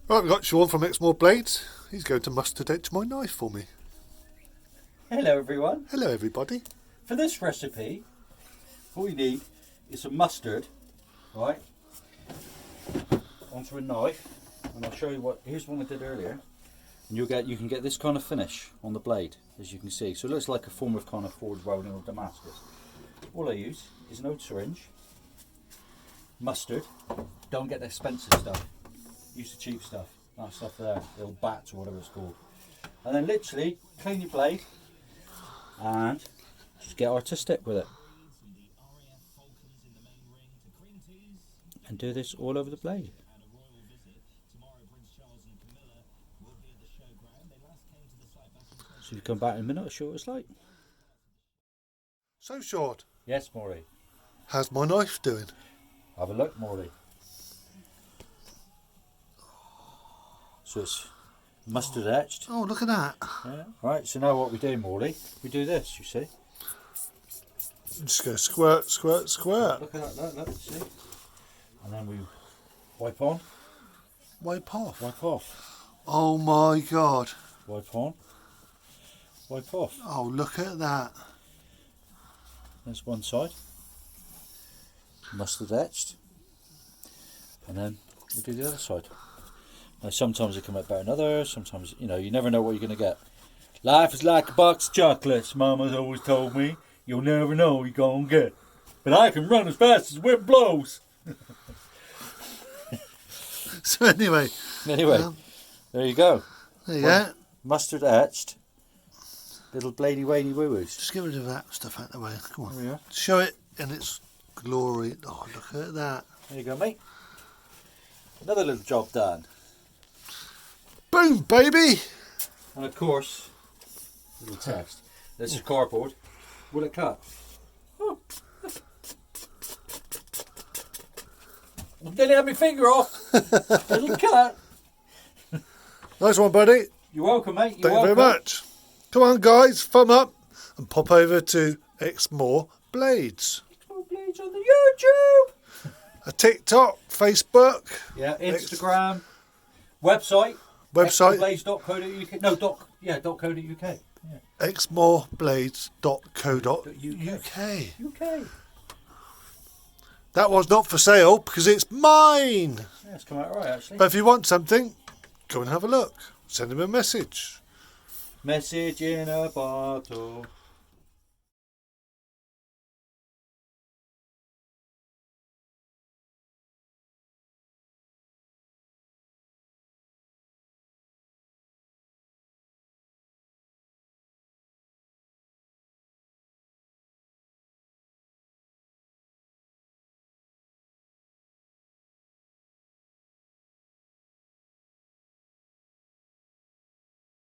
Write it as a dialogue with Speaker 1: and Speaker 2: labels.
Speaker 1: Right, we've got Sean from Exmoor Blades. He's going to mustard etch my knife for me.
Speaker 2: Hello everyone.
Speaker 1: Hello everybody.
Speaker 2: For this recipe, all you need is some mustard, right, onto a knife, and I'll show you what. Here's one I did earlier, and you can get this kind of finish on the blade, as you can see. So it looks like a form of kind of forward rolling or Damascus. All I use is an old syringe, mustard. Don't get the expensive stuff. Use the cheap stuff. That stuff there, little bats or whatever it's called. And then literally clean your blade and just get artistic with it. And do this all over the blade. So you come back in a minute, I'll show you what it's like.
Speaker 1: So Sean,
Speaker 2: Yes, Maury.
Speaker 1: how's my knife doing?
Speaker 2: Have a look, Maury. So it's mustard etched.
Speaker 1: Oh, look at that.
Speaker 2: Yeah. Right, so now what we do, Maury, we do this, you see.
Speaker 1: Just go squirt, squirt, squirt.
Speaker 2: Look at that, look, see. And then we wipe on,
Speaker 1: Wipe off.
Speaker 2: wipe off,
Speaker 1: Oh my God.
Speaker 2: wipe on, wipe off.
Speaker 1: Oh, look at that.
Speaker 2: There's one side, mustard etched, and then we do the other side. Now sometimes they come out better than others, sometimes, you know, you never know what you're going to get. Life is like a box of chocolates, Mama's always told me. You'll never know what you're going to get. But I can run as fast as the wind blows.
Speaker 1: So anyway.
Speaker 2: Anyway, there you go.
Speaker 1: There you go.
Speaker 2: Mustard etched, little bladey wadey woo-woos.
Speaker 1: Just get rid of that stuff out of the way. Come on.
Speaker 2: There we are.
Speaker 1: Show it in its glory. Oh, look at that.
Speaker 2: There you go, mate. Another little job done.
Speaker 1: Boom, baby.
Speaker 2: And of course, little test. This is cardboard. Will it cut? Oh. I didn't have my finger off. It'll cut.
Speaker 1: Nice one, buddy.
Speaker 2: You're welcome, mate. You're
Speaker 1: Thank you very
Speaker 2: welcome.
Speaker 1: much. Come on, guys. Thumb up and pop over to Exmoor Blades.
Speaker 2: Exmoor Blades on the YouTube.
Speaker 1: A TikTok, Facebook,
Speaker 2: Yeah, Instagram, website.
Speaker 1: website,
Speaker 2: Exmoorblades.co.uk. No, .co.uk. Yeah.
Speaker 1: exmoorblades.co.uk.
Speaker 2: UK.
Speaker 1: That one's not for sale because it's mine.
Speaker 2: Yeah, it's come out right, actually.
Speaker 1: But if you want something, go and have a look. Send him a message.
Speaker 2: Message in a bottle.